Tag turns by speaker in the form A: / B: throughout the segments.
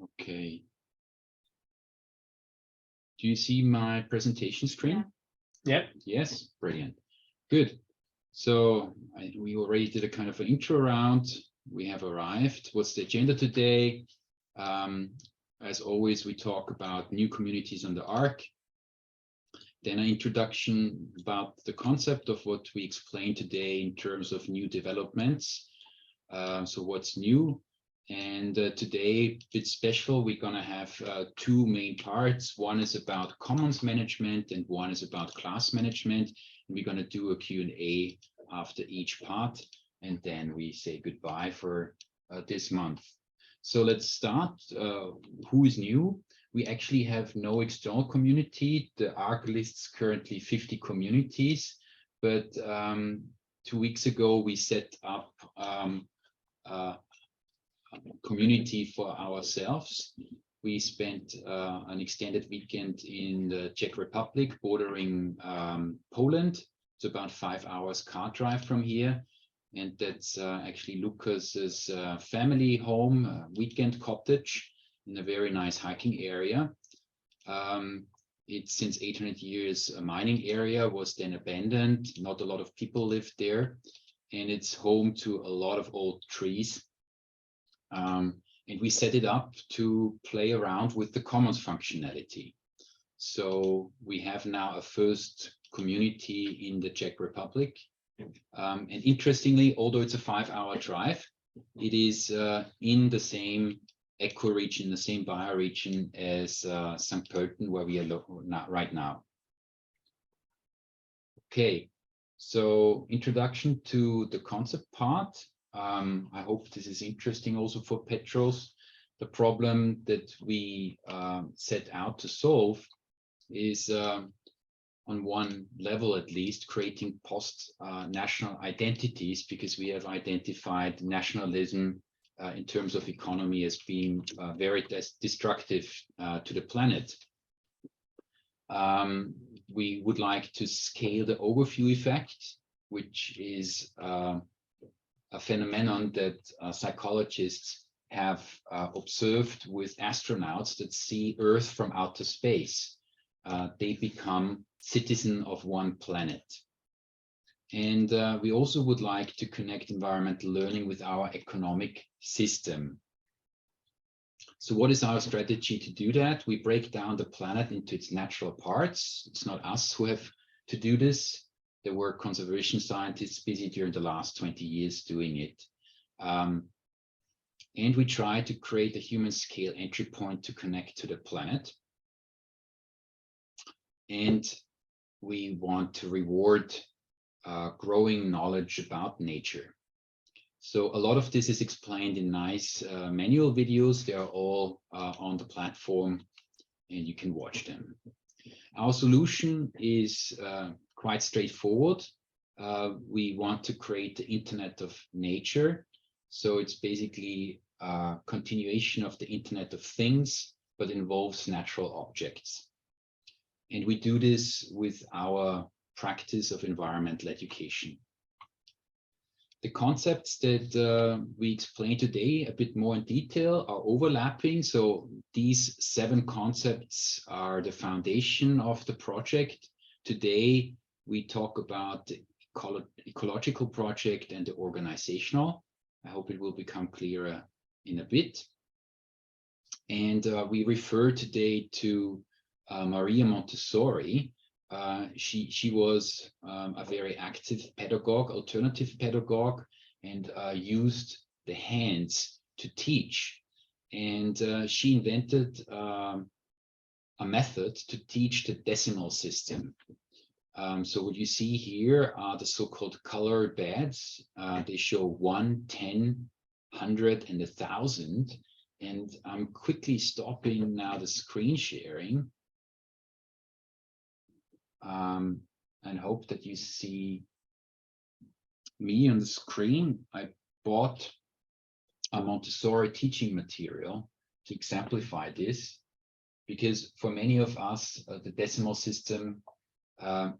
A: Okay. Do you see my presentation screen?
B: Yeah.
A: Yes, brilliant. Good. So we already did a kind of an intro round. We have arrived. What's the agenda today? As always, we talk about new communities on the Arc. Then an introduction about the concept of what we explained today in terms of new developments. So what's new? And today, a bit special, we're going to have two main parts. One is about commons management and one is about class management. And we're going to do a Q&A after each part. And then we say goodbye for this month. So let's start. Who is new? We actually have no external community. The Arc lists currently 50 communities. But 2 weeks ago, we set up a community for ourselves. We spent an extended weekend in the Czech Republic, bordering Poland. It's about 5 hours car drive from here. And that's actually Lucas's family home, weekend cottage in a very nice hiking area. It's since 800 years a mining area, was then abandoned. Not a lot of people lived there. And it's home to a lot of old trees. And we set it up to play around with the commons functionality. So we have now a first community in the Czech Republic. And interestingly, although it's a 5-hour drive, it is in the same ecoregion, the same bioregion as St. Pölten, where we are right now. Okay, so introduction to the concept part. I hope this is interesting also for Petros. The problem that we set out to solve is on one level at least, creating post-national identities, because we have identified nationalism in terms of economy as being very destructive to the planet. We would like to scale the overview effect, which is a phenomenon that psychologists have observed with astronauts that see Earth from outer space. They become citizen of one planet. And we also would like to connect environmental learning with our economic system. So what is our strategy to do that? We break down the planet into its natural parts. It's not us who have to do this. There were conservation scientists busy during the last 20 years doing it. And we try to create a human scale entry point to connect to the planet. And we want to reward growing knowledge about nature. So a lot of this is explained in nice manual videos. They are all on the platform and you can watch them. Our solution is quite straightforward. We want to create the Internet of Nature. So it's basically a continuation of the Internet of Things, but involves natural objects. And we do this with our practice of environmental education. The concepts that we explain today a bit more in detail are overlapping. So these 7 concepts are the foundation of the project. Today, we talk about the ecological project and the organizational. I hope it will become clearer in a bit. And we refer today to Maria Montessori. She was a very active pedagogue, alternative pedagogue, and used the hands to teach. And she invented a method to teach the decimal system. So what you see here are the so-called color beds. They show 1, 10, 100, and 1,000. And I'm quickly stopping now the screen sharing. And hope that you see me on the screen. I bought a Montessori teaching material to exemplify this, because for many of us, the decimal system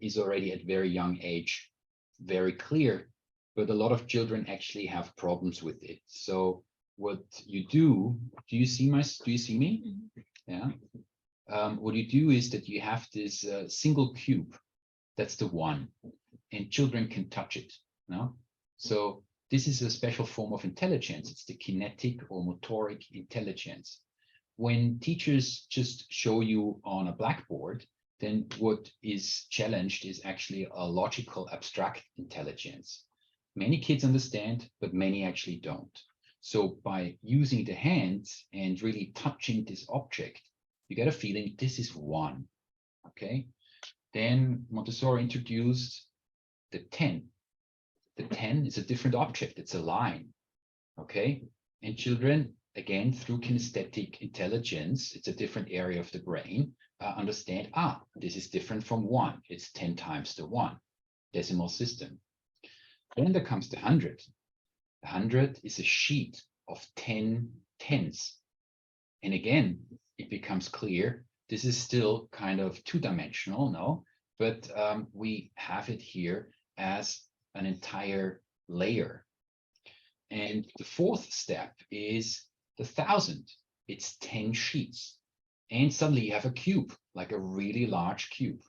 A: is already at very young age very clear, but a lot of children actually have problems with it. So what you do you see me?
B: Mhm.
A: Yeah. What you do is that you have this single cube. That's the one, and children can touch it. No, so this is a special form of intelligence. It's the kinetic or motoric intelligence. When teachers just show you on a blackboard, then what is challenged is actually a logical abstract intelligence. Many kids understand, but many actually don't. So by using the hands and really touching this object, you get a feeling this is one. Okay. Then Montessori introduced the 10. The 10 is a different object. It's a line. Okay. And children, again, through kinesthetic intelligence, it's a different area of the brain, understand, this is different from 1. It's 10 times the 1 decimal system. Then there comes the 100. The 100 is a sheet of 10 tens. And again, it becomes clear this is still kind of two-dimensional, no? But we have it here as an entire layer. And the fourth step is the 1000. It's 10 sheets. And suddenly you have a cube, like a really large cube.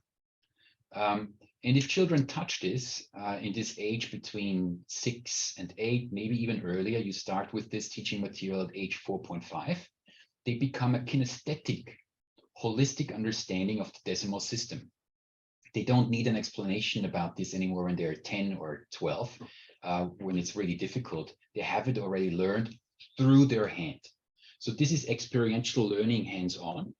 A: And if children touch this in this age between 6 and 8, maybe even earlier, you start with this teaching material at age 4.5, they become a kinesthetic, holistic understanding of the decimal system. They don't need an explanation about this anymore when they're 10 or 12, when it's really difficult. They have it already learned through their hand. So this is experiential learning hands-on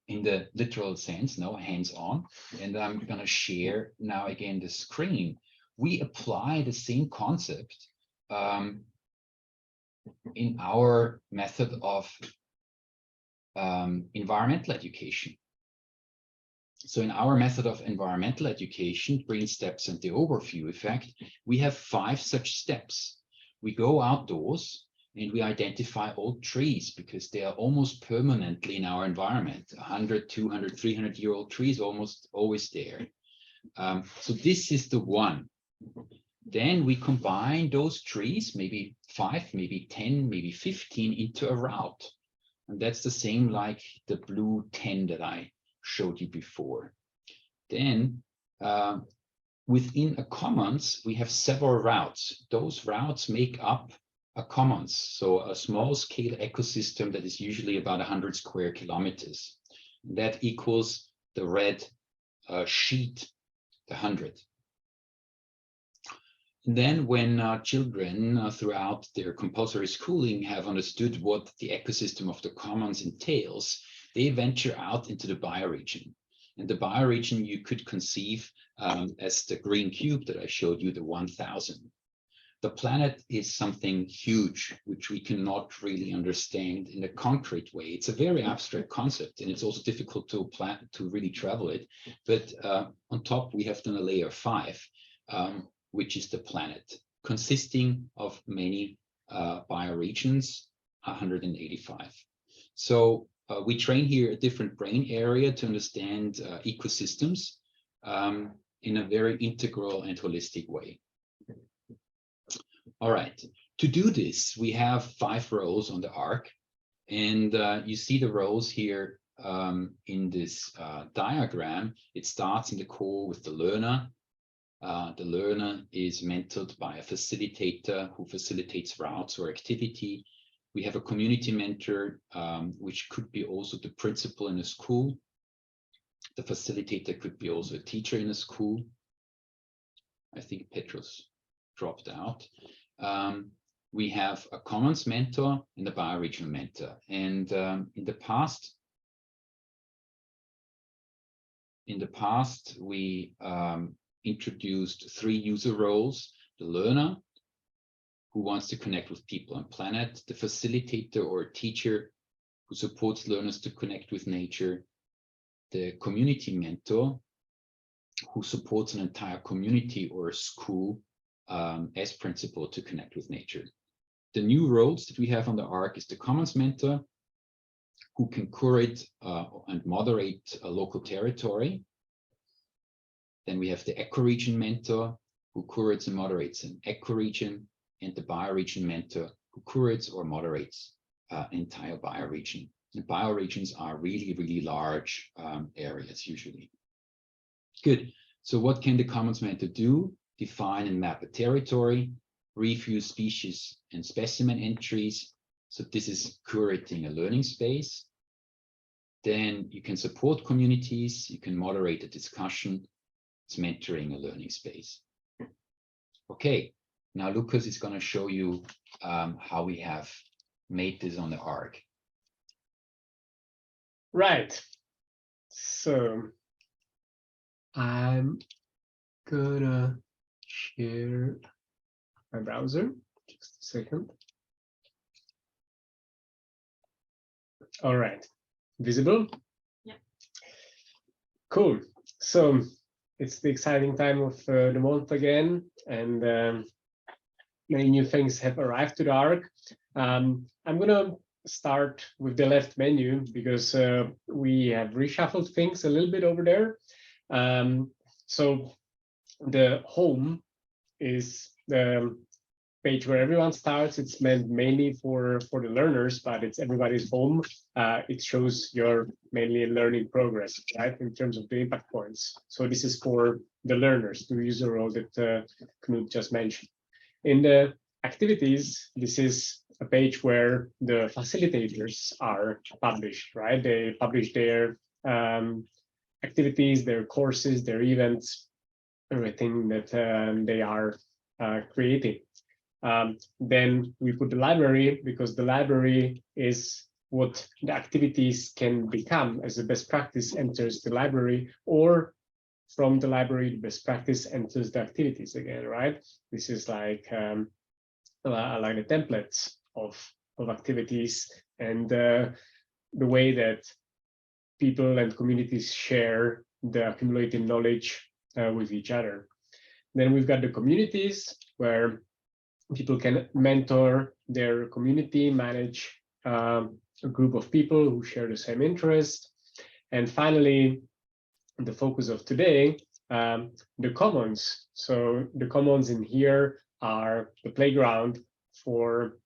A: in the literal sense, no, hands-on. And I'm going to share now again the screen. We apply the same concept in our method of environmental education. So in our method of environmental education, green steps and the overview effect, we have 5 such steps. We go outdoors and we identify old trees because they are almost permanently in our environment. 100, 200, 300-year-old trees almost always there. So this is the one. Then we combine those trees, maybe 5, maybe 10, maybe 15 into a route. And that's the same like the blue 10 that I showed you before. Then within a commons, we have several routes. Those routes make up a commons, so a small scale ecosystem that is usually about 100 square kilometers. That equals the red sheet, the 100. And then when children throughout their compulsory schooling have understood what the ecosystem of the commons entails, they venture out into the bioregion. And the bioregion you could conceive as the green cube that I showed you, the 1000. The planet is something huge, which we cannot really understand in a concrete way. It's a very abstract concept, and it's also difficult to really travel it. But on top, we have done a layer 5, which is the planet, consisting of many bioregions, 185. So we train here a different brain area to understand ecosystems in a very integral and holistic way. All right, to do this, we have 5 rows on the arc, and you see the rows here in this diagram. It starts in the core with the learner. The learner is mentored by a facilitator who facilitates routes or activity. We have a community mentor, which could be also the principal in a school. The facilitator could be also a teacher in a school. I think Petros dropped out. We have a commons mentor and a bioregional mentor. And in the past, we introduced 3 user roles: the learner, who wants to connect with people and planet, the facilitator or teacher who supports learners to connect with nature, the community mentor who supports an entire community or a school as principal to connect with nature. The new roles that we have on the arc is the commons mentor, who can curate and moderate a local territory. Then we have the ecoregion mentor, who curates and moderates an ecoregion, and the bioregion mentor, who curates or moderates an entire bioregion. And bioregions are really, really large areas usually. Good. So what can the Commons Mentor do? Define and map a territory, review species and specimen entries. So this is curating a learning space. Then you can support communities, you can moderate a discussion. It's mentoring a learning space. Okay, now Lucas is going to show you how we have made this on the ARC.
B: Right. So I'm gonna share my browser. Just a second. All right. Visible?
C: Yeah.
B: Cool. So it's the exciting time of the month again, and many new things have arrived to the ARC. I'm gonna start with the left menu because we have reshuffled things a little bit over there. So the home is the page where everyone starts. It's meant mainly for the learners, but it's everybody's home. It shows your mainly learning progress, right, in terms of the impact points. So this is for the learners, the user role that Knut just mentioned. In the activities, this is a page where the facilitators are published, right? They publish their activities, their courses, their events, everything that they are creating. Then we put the library, because the library is what the activities can become as a best practice enters the library, or from the library, the best practice enters the activities again, right? This is like the templates of activities and the way that people and communities share the accumulated knowledge with each other. Then we've got the communities where people can mentor their community, manage a group of people who share the same interest. And finally, the focus of today, the commons. So the commons in here are the playground for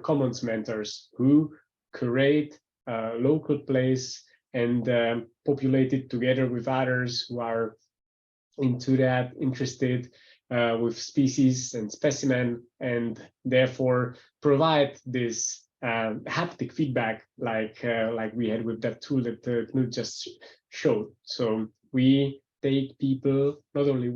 B: commons mentors who curate a local place and populate it together with others who are into that, interested with species and specimen, and therefore provide this haptic feedback like we had with that tool that Knut just showed. So we take people, not only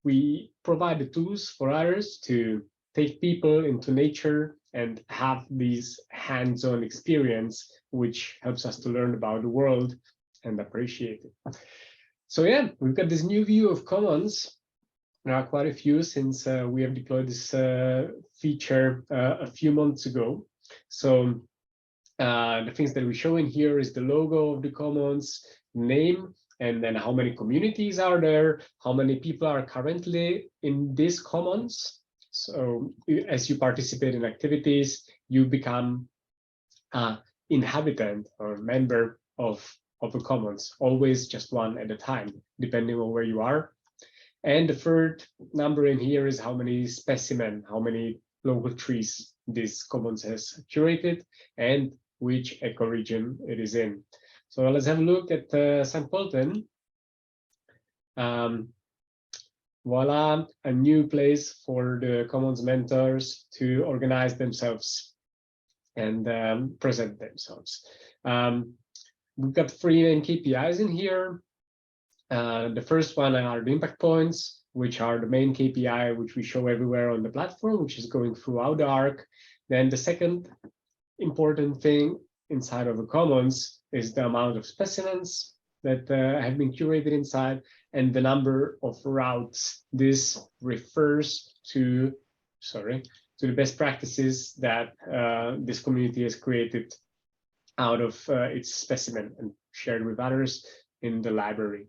B: we provide the tools for others to take people into nature and have these hands-on experience, which helps us to learn about the world and appreciate it. So yeah, we've got this new view of commons. There are quite a few since we have deployed this feature a few months ago. So the things that we show in here is the logo of the commons, name, and then how many communities are there, how many people are currently in these commons. So as you participate in activities, you become an inhabitant or member of the commons, always just one at a time, depending on where you are. And the third number in here is how many specimen, how many local trees this commons has curated and which ecoregion it is in. So let's have a look at St. Pölten. Voila, a new place for the commons mentors to organize themselves and present themselves. We've got 3 main KPIs in here. The first one are the impact points, which are the main KPI, which we show everywhere on the platform, which is going throughout the ARC. Then the second important thing inside of the commons is the amount of specimens that have been curated inside and the number of routes. This refers to, the best practices that this community has created out of its specimen and shared with others in the library.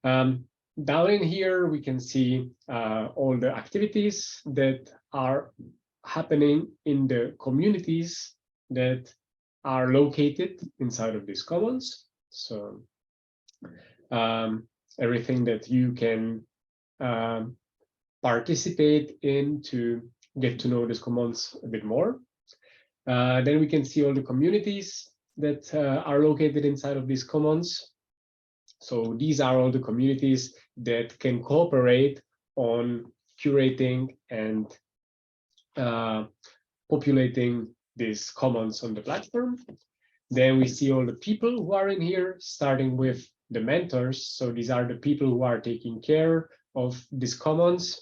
B: Down in here, we can see all the activities that are happening in the communities that are located inside of these commons. So everything that you can participate in to get to know these commons a bit more. Then we can see all the communities that are located inside of these commons. So these are all the communities that can cooperate on curating and populating these commons on the platform. Then we see all the people who are in here, starting with the mentors. So these are the people who are taking care of these commons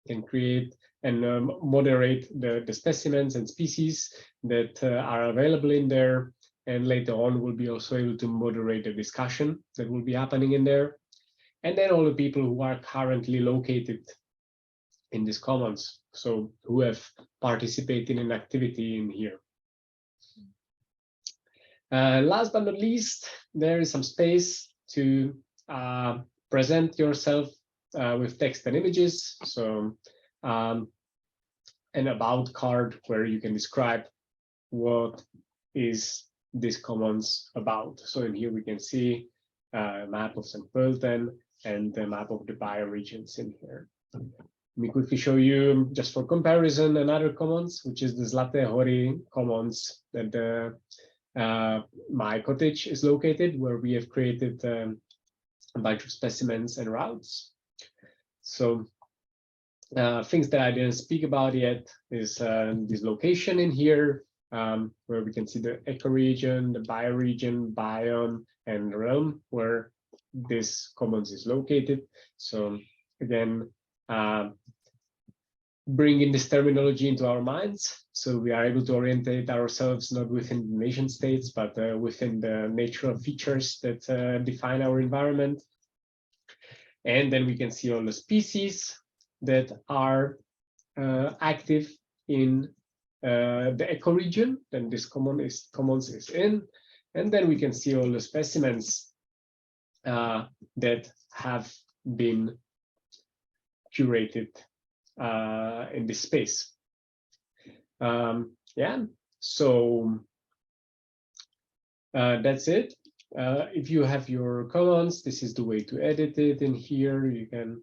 B: and create and moderate the specimens and species that are available in there. And later on, we'll be also able to moderate the discussion that will be happening in there. And then all the people who are currently located in these commons, so who have participated in activity in here. Last but not least, there is some space to present yourself with text and images. So an about card where you can describe what is this commons about. So in here we can see a map of St. Pölten and the map of the bioregions in here. Let me quickly show you, just for comparison, another commons, which is the Zlaté Hory commons that my cottage is located, where we have created a bunch of specimens and routes. So things that I didn't speak about yet is this location in here, where we can see the ecoregion, the bioregion, biome, and realm, where this commons is located. So again, bringing this terminology into our minds, so we are able to orientate ourselves not within the nation states, but within the natural features that define our environment. And then we can see all the species that are active in the ecoregion, then this commons is in. And then we can see all the specimens that have been curated in this space. Yeah, so that's it. If you have your commons, this is the way to edit it. In here, you can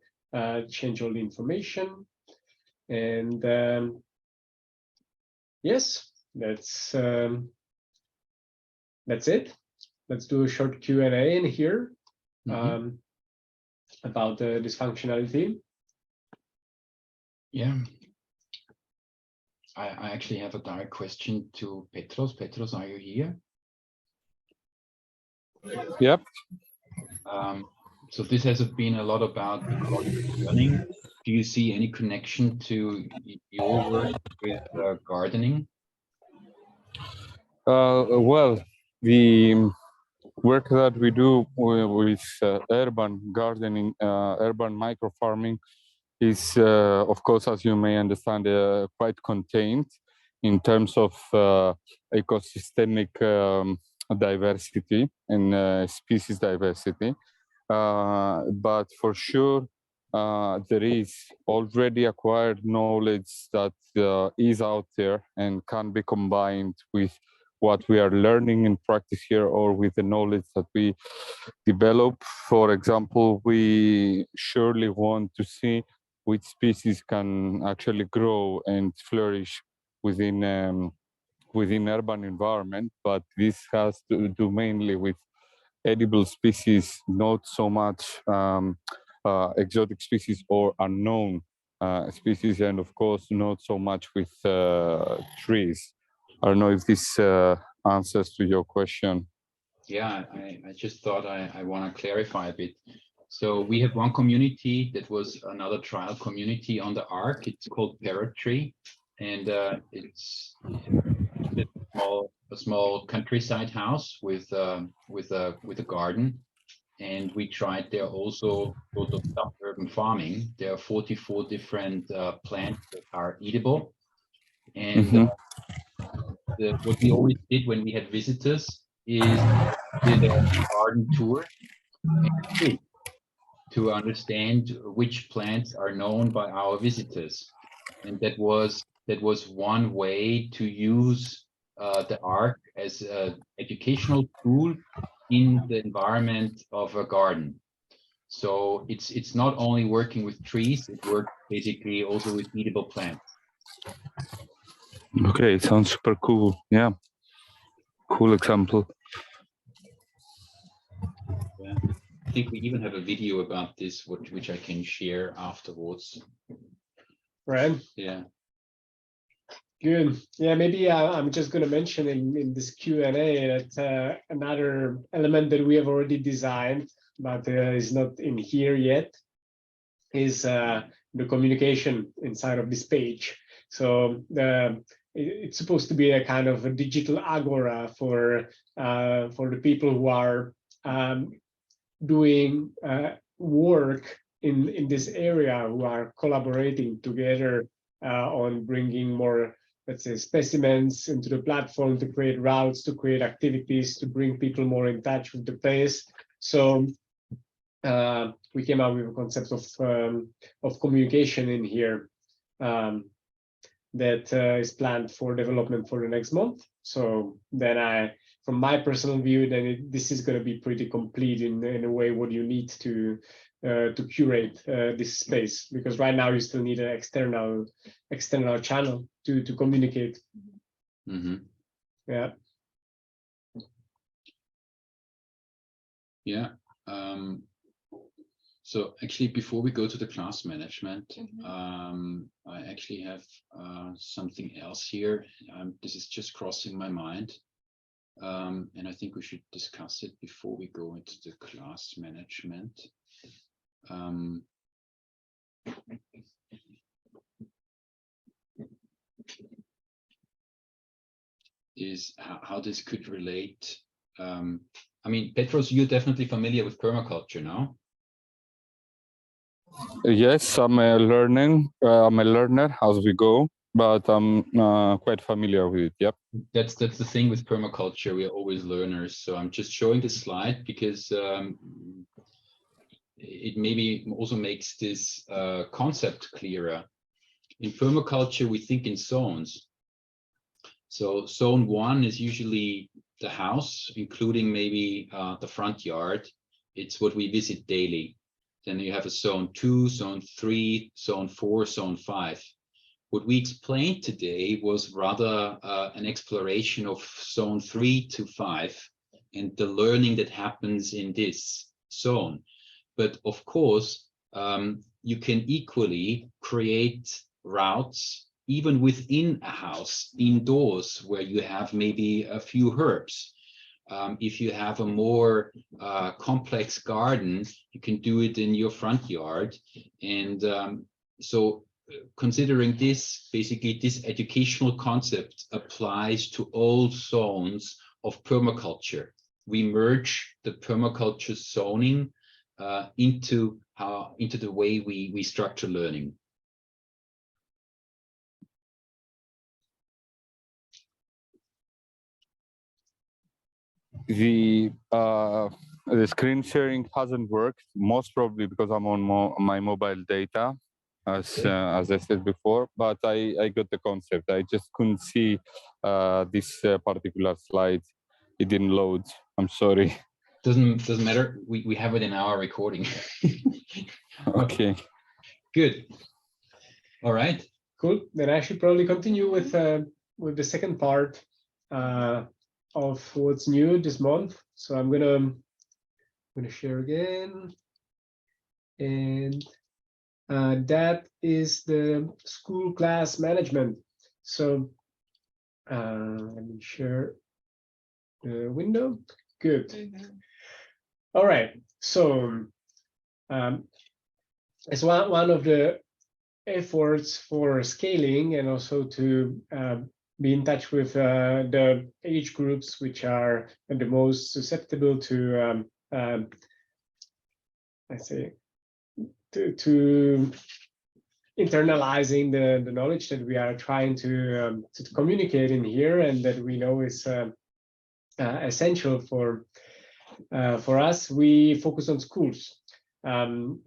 B: change all the information. And yes, that's it. Let's do a short Q&A in here about this functionality.
A: Yeah. I actually have a direct question to Petros. Petros, are you here?
C: Yep.
A: So this has been a lot about learning. Do you see any connection to your work with gardening?
C: Well, the work that we do with urban gardening, urban microfarming is, of course, as you may understand, quite contained in terms of ecosystemic diversity and species diversity. But for sure, there is already acquired knowledge that is out there and can be combined with what we are learning in practice here, or with the knowledge that we develop. For example, we surely want to see which species can actually grow and flourish within within urban environment, but this has to do mainly with edible species, not so much exotic species or unknown species, and of course not so much with trees. I don't know if this answers to your question.
A: Yeah, I just thought I want to clarify a bit. So we have one community that was another trial community on the Ark. It's called Parrot Tree, and it's a small countryside house with a garden. And we tried there also sort of suburban farming. There are 44 different plants that are eatable. And what we always did when we had visitors is did a garden tour to understand which plants are known by our visitors. And that was one way to use the Ark as an educational tool in the environment of a garden. So it's not only working with trees, it works basically also with eatable plants.
C: Okay, sounds super cool. Yeah, cool example.
A: Yeah. I think we even have a video about this, which I can share afterwards.
B: Right.
A: Yeah.
B: Good. Yeah, maybe I'm just going to mention in this Q&A that another element that we have already designed, but is not in here yet, is the communication inside of this page. So it's supposed to be a kind of a digital agora for the people who are doing work in this area, who are collaborating together on bringing more, let's say, specimens into the platform, to create routes, to create activities, to bring people more in touch with the place. So we came up with a concept of communication in here that is planned for development for the next month. So then from my personal view, then this is going to be pretty complete in a way what you need to curate this space, because right now you still need an external channel to communicate.
A: Mm-hmm.
B: Yeah.
A: Yeah. So actually, before we go to the class management, I actually have something else here. This is just crossing my mind. And I think we should discuss it before we go into the class management. Is how this could relate. I mean, Petros, you're definitely familiar with permaculture now.
C: Yes, I'm a learner as we go, but I'm quite familiar with it. Yep.
A: That's the thing with permaculture. We are always learners. So I'm just showing this slide because it maybe also makes this concept clearer. In permaculture, we think in zones. So zone 1 is usually the house, including maybe the front yard. It's what we visit daily. Then you have a zone 2, zone 3, zone 4, zone 5. What we explained today was rather an exploration of zone 3 to 5 and the learning that happens in this zone. But of course, you can equally create routes even within a house, indoors, where you have maybe a few herbs. If you have a more complex garden, you can do it in your front yard. And so considering this, basically this educational concept applies to all zones of permaculture. We merge the permaculture zoning into the way we structure learning.
C: The screen sharing hasn't worked, most probably because I'm on my mobile data, as I said before. But I got the concept. I just couldn't see this particular slide. It didn't load. I'm sorry.
A: Doesn't matter. We have it in our recording.
C: Okay.
A: Good. All right.
B: Cool. Then I should probably continue with the second part of what's new this month. So I'm gonna share again, and that is the school class management. So let me share the window. Good. All right. So as one of the efforts for scaling and also to be in touch with the age groups which are the most susceptible to let's say to internalizing the knowledge that we are trying to communicate in here, and that we know is essential for us. We focus on schools. And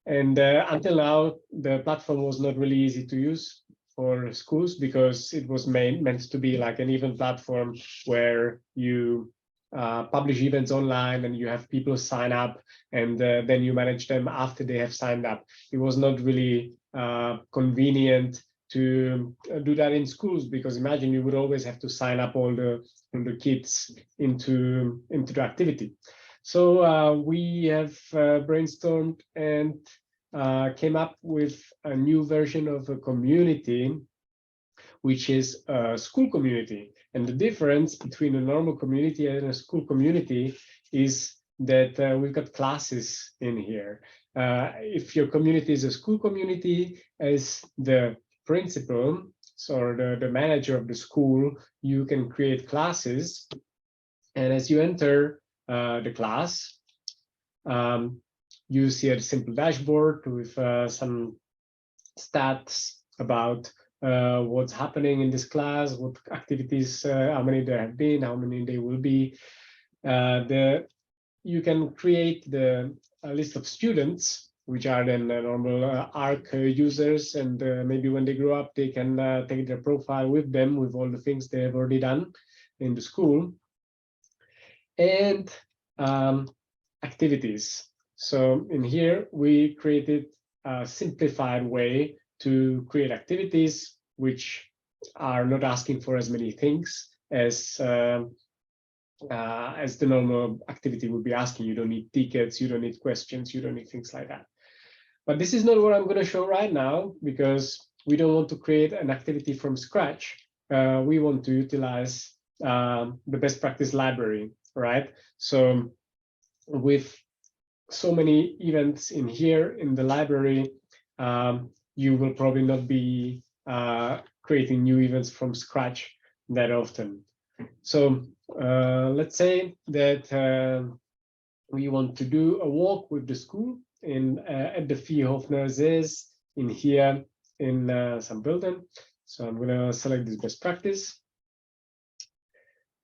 B: until now, the platform was not really easy to use for schools, because it was meant to be like an event platform where you publish events online and you have people sign up, and then you manage them after they have signed up. It was not really convenient to do that in schools, because imagine you would always have to sign up all the kids into the activity. So we have brainstormed and came up with a new version of a community, which is a school community. And the difference between a normal community and a school community is that we've got classes in here. If your community is a school community, as the principal, so the manager of the school, you can create classes. And as you enter the class, you see a simple dashboard with some stats about what's happening in this class, what activities, how many there have been, how many there will be. You can create a list of students, which are then normal ARC users, and maybe when they grow up, they can take their profile with them with all the things they have already done in the school. And activities. So in here, we created a simplified way to create activities which are not asking for as many things as the normal activity would be asking. You don't need tickets, you don't need questions, you don't need things like that. But this is not what I'm going to show right now, because we don't want to create an activity from scratch. We want to utilize the best practice library, right? So with so many events in here in the library, you will probably not be creating new events from scratch that often. So let's say that we want to do a walk with the school in at the Viehhofner Sees in here in St. Pölten. So I'm going to select this best practice.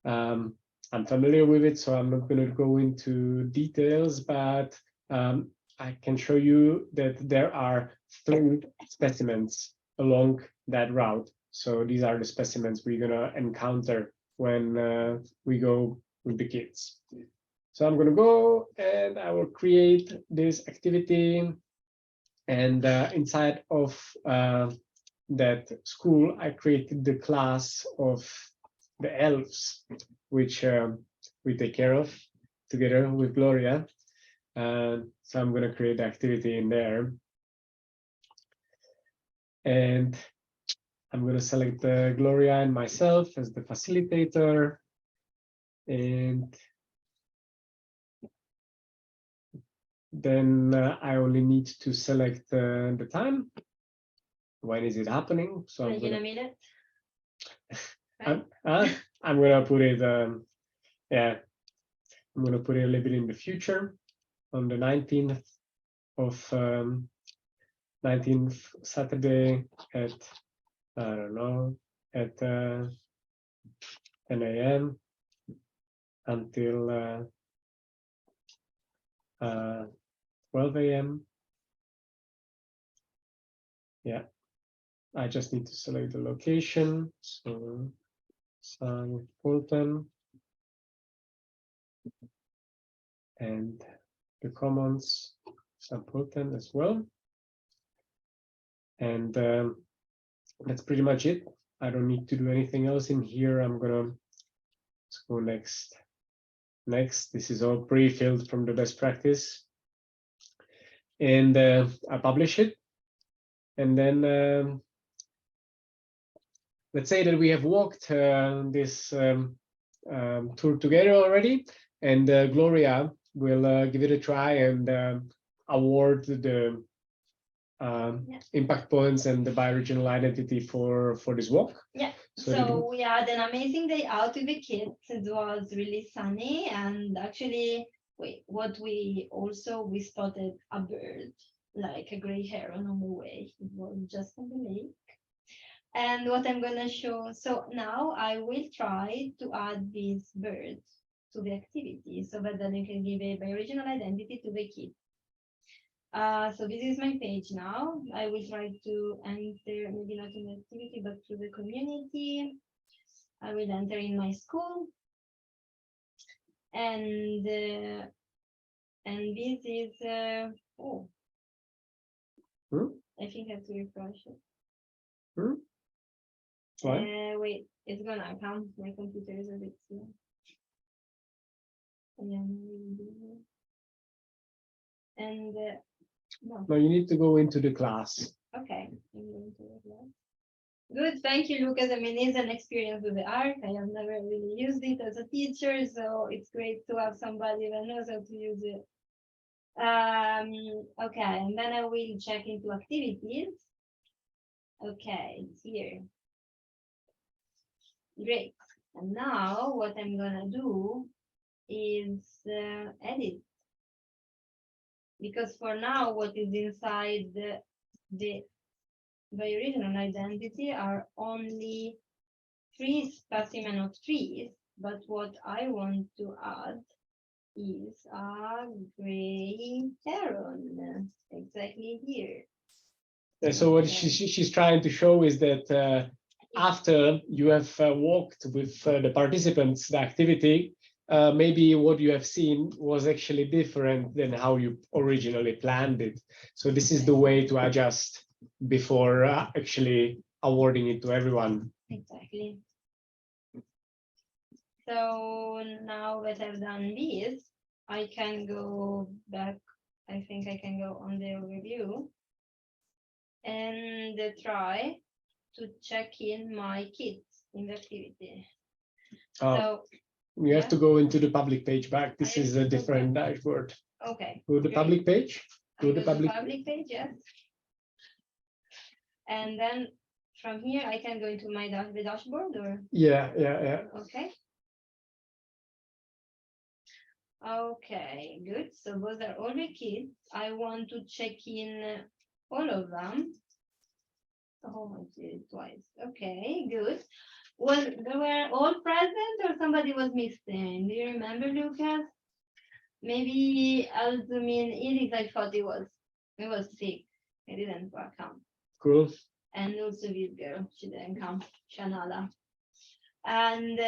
B: I'm familiar with it, so I'm not going to go into details, but I can show you that there are 3 specimens along that route. So these are the specimens we're going to encounter when we go with the kids. So I'm going to go and I will create this activity. And inside of that school, I created the class of the elves, which we take care of together with Gloria. So I'm going to create the activity in there. And I'm going to select Gloria and myself as the facilitator. And then I only need to select the time. When is it happening? So
D: Like in a minute.
B: I'm going to put it, yeah, I'm going to put it a little bit in the future on the 19th of 19th Saturday at, I don't know, at 10 a.m. until 12 a.m. Yeah, I just need to select the location. So St. Pölten and the commons St. Pölten as well. And that's pretty much it. I don't need to do anything else in here. I'm gonna let's go next. Next, this is all pre-filled from the best practice. And I publish it. And then let's say that we have walked this tour together already, and Gloria will give it a try and award the impact points and the bioregional identity for this walk.
D: Yeah.
B: So
D: So we had an amazing day out with the kids. It was really sunny, and actually, we spotted a bird, like a gray heron on the way. It was just on the lake. And what I'm gonna show, so now I will try to add this bird to the activity so that then you can give a bioregional identity to the kids. So this is my page now. I will try to enter, maybe not in the activity, but to the community. I will enter in my school. And this is, oh, I think I have to refresh it.
B: Right.
D: Wait, it's gonna come. My computer is a bit slow. And no,
B: Now you need to go into the class.
D: okay. I'm going to do that. Good, thank you, Lucas. I mean, it's an experience with the art. I have never really used it as a teacher, so it's great to have somebody that knows how to use it. Okay, and then I will check into activities. Okay, it's here. Great. And now what I'm gonna do is edit. Because for now, what is inside the original identity are only 3 specimen of trees, but what I want to add is a gray heron, exactly here.
B: So what she's trying to show is that after you have walked with the participants, the activity, maybe what you have seen was actually different than how you originally planned it. So this is the way to adjust before actually awarding it to everyone.
D: Exactly. So now that I've done this, I can go back. I think I can go on the overview and try to check in my kids in the activity. So
B: You have to
D: yeah.
B: go into the public page back. This
D: I
B: is
D: have
B: a
D: to go
B: different dashboard.
D: okay.
B: Go to the
D: great.
B: public page.
D: I
B: Go to
D: go
B: the public.
D: page, yes. And then from here I can go into my the dashboard or
B: Yeah.
D: okay. Okay, good. So those are all the kids. I want to check in all of them. Oh, I did it twice. Okay, good. They were all present or somebody was missing? Do you remember, Lucas? Maybe I'll zoom in. Iris, I thought it was sick. It didn't come.
B: Cool.
D: And also this girl, she didn't come, Shanala. And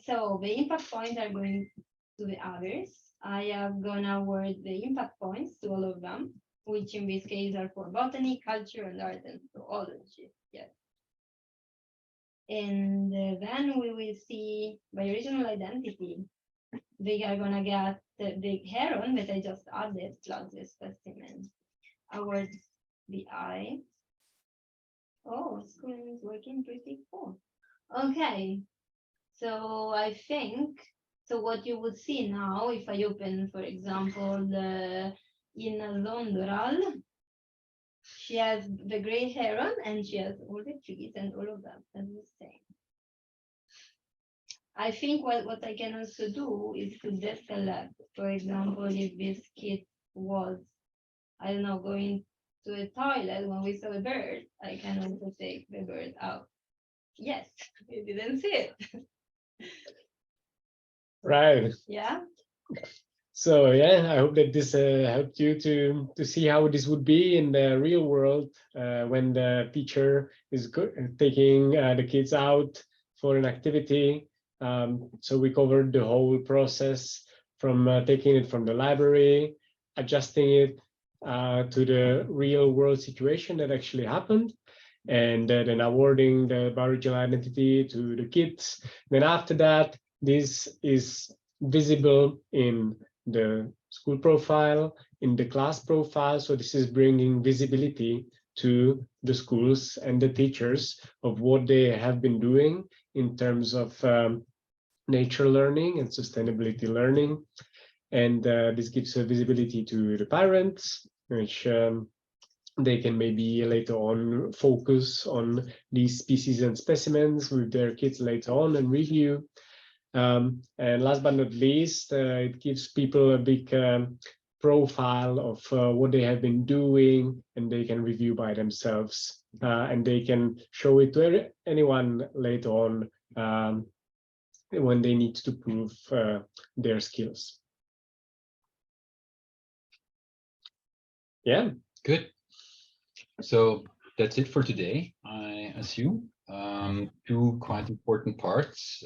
D: so the impact points are going to the others. I am gonna award the impact points to all of them, which in this case are for botany, culture, and art and zoology. Yes. And then we will see by original identity. They are gonna get the heron that I just added plus the specimen. Award the eye. Oh, screen is working pretty cool. Okay, so I think, so what you would see now, if I open, for example, the Ina Zondoral, she has the gray heron and she has all the trees and all of them as the same. I think what I can also do is to deselect, for example, if this kid was, I don't know, going to a toilet when we saw a bird, I can also take the bird out. Yes, you didn't see it.
B: Right.
D: Yeah.
B: So yeah, I hope that this helped you to see how this would be in the real world when the teacher is taking the kids out for an activity. So we covered the whole process from taking it from the library, adjusting it to the real world situation that actually happened, and then awarding the biological identity to the kids. Then after that, this is visible in the school profile, in the class profile. So this is bringing visibility to the schools and the teachers of what they have been doing in terms of nature learning and sustainability learning. And this gives visibility to the parents, which they can maybe later on focus on these species and specimens with their kids later on and review. And last but not least, it gives people a big profile of what they have been doing, and they can review by themselves, and they can show it to anyone later on when they need to prove their skills. Yeah.
A: Good. So that's it for today, I assume. Two quite important parts.